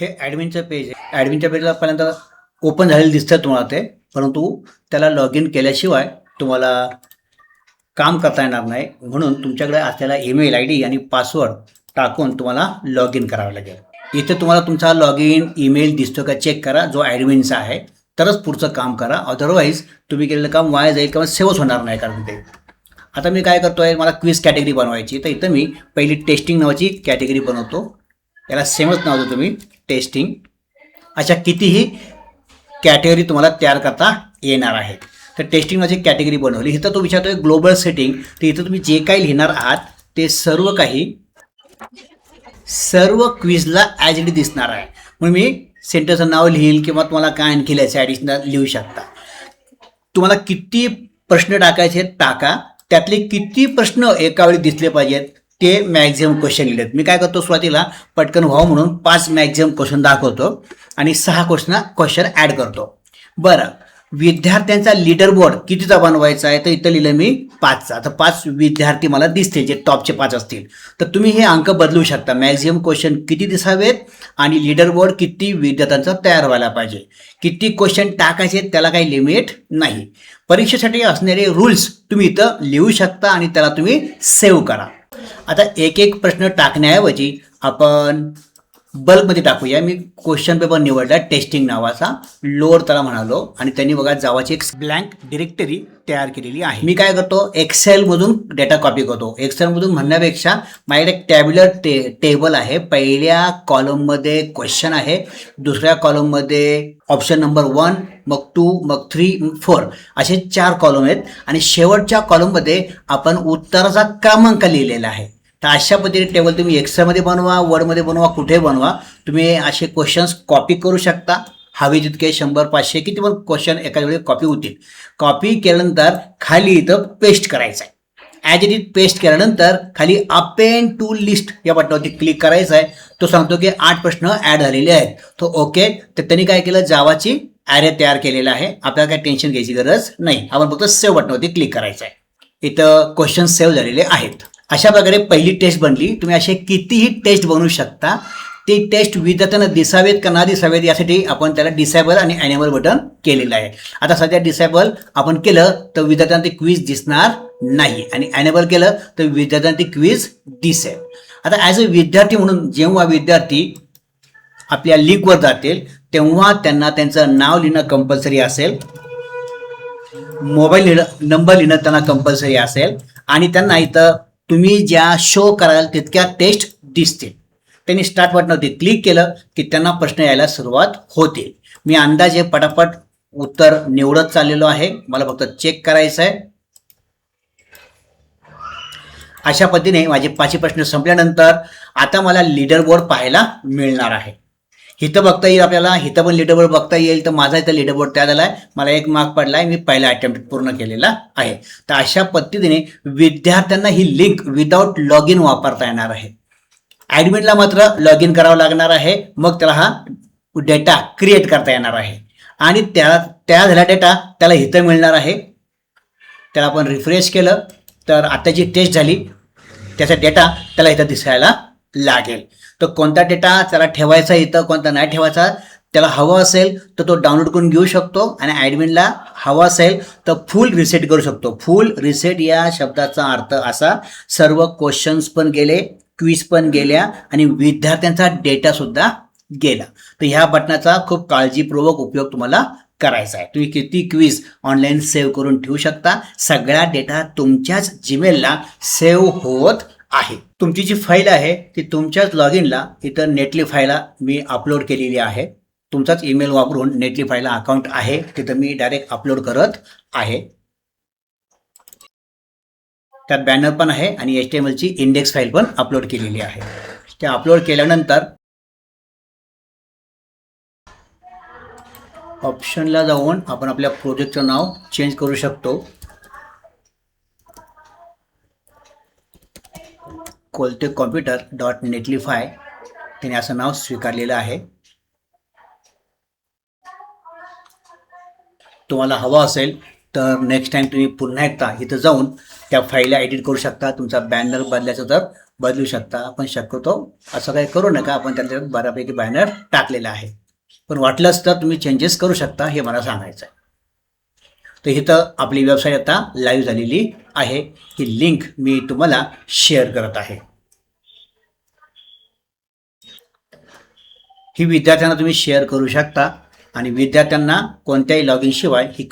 हे ॲडमिनचं पेज आहे. ॲडमिनच्या पेजला पहिल्यांदा ओपन झालेलं दिसतं तुम्हाला ते, परंतु त्याला लॉग इन केल्याशिवाय तुम्हाला काम करता येणार नाही. म्हणून तुमच्याकडे असलेला ईमेल ID आणि पासवर्ड टाकून तुम्हाला लॉग इन करावं लागेल. इथे तुम्हाला तुमचा लॉग इन ईमेल दिसतो का चेक करा, जो ॲडमिनचा आहे, तरच पुढचं काम करा. अदरवाईज तुम्ही केलेलं काम वाया जाईल किंवा सेवच होणार नाही. कारण ते आता मी काय करतो आहे, मला क्विज कॅटेगरी बनवायची, तर इथं मी पहिली टेस्टिंग नावाची कॅटेगरी बनवतो. याला सेमच नाव देतो मी, टेस्टिंग. अशा कितीही कॅटेगरी तुम्हाला तयार करता येणार आहेत. तर टेस्टिंग नावाची कॅटेगरी बनवली. इथं तो विचारतोय ग्लोबल सेटिंग, तर इथं तुम्ही जे काही लिहिणार आहात ते सर्व क्विजला ॲज इट दिसणार आहे. म्हणून मी सेंटरचं नाव लिहील किंवा तुम्हाला काय आणखी लिहायचं ॲडिशनल लिहू शकता. तुम्हाला किती प्रश्न टाकायचे टाका, त्यातले किती प्रश्न एका वेळी दिसले पाहिजेत ते मॅक्झिमम क्वेश्चन लिहिलेत. मी काय करतो, सुरुवातीला पटकन व्हावं म्हणून 5 मॅक्झिमम क्वेश्चन दाखवतो आणि 6 क्वेश्चन ॲड करतो. बरं, विद्यार्थ्यांचा लीडर बोर्ड कितीचा बनवायचा आहे, तर इथं लिहिलं मी 5चा. तर 5 विद्यार्थी मला दिसतील जे टॉपचे 5 असतील. तर तुम्ही हे अंक बदलू शकता. मॅक्झिमम क्वेश्चन किती दिसावेत आणि लीडर बोर्ड किती विद्यार्थ्यांचा तयार व्हायला पाहिजे. किती क्वेश्चन टाकायचे त्याला काही लिमिट नाही. परीक्षेसाठी असणारे रूल्स तुम्ही इथं लिहू शकता आणि त्याला तुम्ही सेव्ह करा. आता एक एक प्रश्न टाकण्याऐवजी आपण बल्कमध्ये टाकूया. मी क्वेश्चन पेपर निवडला टेस्टिंग नावाचा, लोड त्याला म्हणालो, आणि त्यांनी बघा जावाची एक ब्लँक डिरेक्टरी तयार केलेली आहे. मी काय करतो, एक्सेलमधून डेटा कॉपी करतो. एक्सेलमधून म्हणण्यापेक्षा माझ्याकडे एक टॅब्युलर टेबल आहे. पहिल्या कॉलममध्ये क्वेश्चन आहे, दुसऱ्या कॉलममध्ये ऑप्शन नंबर 1, मग 2, मग 3, मग 4 असे 4 कॉलम आहेत आणि शेवटच्या कॉलममध्ये आपण उत्तराचा क्रमांक लिहिलेला आहे. तर अशा पद्धतीने टेबल तुम्ही एक्सेलमध्ये बनवा, वर्डमध्ये बनवा, कुठे बनवा. तुम्ही असे क्वेश्चन्स कॉपी करू शकता. हवे तितके 100-500 किती पण क्वेश्चन एका वेळी कॉपी होतील. कॉपी केल्यानंतर खाली इथं पेस्ट करायचं आहे. ॲज इट इज पेस्ट केल्यानंतर खाली अपेंड टू लिस्ट या बटनावरती क्लिक करायचं आहे. तो सांगतो की 8 प्रश्न ॲड झालेले आहेत. तो ओके. तर त्यांनी काय केलं, जावाची ॲरे तयार केलेला आहे. आपल्याला काही टेन्शन घ्यायची गरज नाही. आपण फक्त सेव्ह बटनावरती क्लिक करायचं आहे. इथं क्वेश्चन सेव्ह झालेले आहेत. अशा प्रकारे पहिली टेस्ट बनली. तुम्ही असे कितीही टेस्ट बनवू शकता. ते टेस्ट विद्यार्थ्यांना दिसावेत का ना दिसावेत यासाठी आपण त्याला डिसेबल आणि ॲनेबल बटन केलेलं आहे. आता सध्या डिसेबल आपण केलं तर विद्यार्थ्यांना ते क्विज दिसणार नाही, आणि ॲनेबल केलं तर विद्यार्थ्यांना ते क्विज दिसेल. आता ॲज अ विद्यार्थी म्हणून जेव्हा विद्यार्थी आपल्या लिंकवर जातील तेव्हा त्यांना त्यांचं नाव लिहिणं कंपल्सरी असेल, मोबाईल नंबर लिहिणं त्यांना कंपल्सरी असेल, आणि त्यांना इथं तुम्ही ज्या शो कराल तितक्या टेस्ट दिसतील. त्यांनी स्टार्ट बटनावरती क्लिक केलं की त्यांना प्रश्न यायला सुरुवात होते. मी अंदाजे पटापट उत्तर निवडत चाललेलो आहे. मला फक्त चेक करायचं आहे. अशा पद्धतीने माझे 5 प्रश्न संपल्यानंतर आता मला लीडर बोर्ड पाहायला मिळणार आहे. इथं बघता येईल आपल्याला, इथं पण लीडर बोर्ड बघता येईल. तर माझा इथं लीडर बोर्ड तयार झाला आहे. मला 1 मार्क पडला आहे. मी पहिला अटेम्प्ट पूर्ण केलेला आहे. तर अशा पद्धतीने विद्यार्थ्यांना ही लिंक विदाउट लॉग इन वापरता येणार आहे. ॲडमिनला मात्र लॉग इन करावं लागणार आहे. मग त्याला हा डेटा क्रिएट करता येणार आहे आणि तयार झालेला डेटा त्याला इथं मिळणार आहे. त्याला आपण रिफ्रेश केलं तर आता जी टेस्ट झाली त्याचा डेटा त्याला इथं दिसायला लागेल. तर कोणता डेटा त्याला ठेवायचा इथं, कोणता नाही ठेवायचा, त्याला हवा असेल तर तो डाउनलोड करून घेऊ शकतो, आणि ॲडमिनला हवा असेल तर फुल रिसेट करू शकतो. फुल रिसेट या शब्दाचा अर्थ असा, सर्व क्वेश्चन्स पण गेले, क्विज पण गेल्या आणि विद्यार्थ्यांचा डेटा सुद्धा गेला. तर ह्या बटनाचा खूप काळजीपूर्वक उपयोग तुम्हाला करायचा आहे. तुम्ही किती क्विज ऑनलाईन सेव्ह करून ठेवू शकता. सगळा डेटा तुमच्याच जीमेलला सेव्ह होत आहे. तुमची जी फाईल आहे ती तुमच्याच लॉग इनला इथं नेटली फाईलला मी अपलोड केलेली आहे. तुमचाच ईमेल वापरून नेटली फाईलला अकाउंट आहे, तिथं मी डायरेक्ट अपलोड करत आहे. त्यात बॅनर पण आहे आणि HTML ची इंडेक्स फाईल पण अपलोड केलेली आहे. ते अपलोड केल्यानंतर ऑप्शनला जाऊन आपण आपल्या प्रोजेक्टचं नाव चेंज करू शकतो. कोलते कॉम्प्युटर डॉट नेटलीफाय त्याने असं नाव स्वीकारलेलं आहे. तुम्हाला हवं असेल तर नेक्स्ट टाईम तुम्ही पुन्हा एकदा इथं जाऊन त्या फाईलला एडिट करू शकता. तुमचा बॅनर बदलायचं तर बदलू शकता. आपण शक्यतो असं काही करू नका. आपण त्याच्यात बऱ्यापैकी बॅनर टाकलेला आहे, पण वाटलंच तर तुम्ही चेंजेस करू शकता, हे मला सांगायचं आहे. तर इथं आपली वेबसाईट आता लाईव्ह झालेली आहे. ही लिंक मी तुम्हाला शेअर करत आहे. ही विद्यार्थ्यांना तुम्ही शेअर करू शकता आणि विद्यार्थ्यांना कोणत्याही लॉगिन शिवाय ही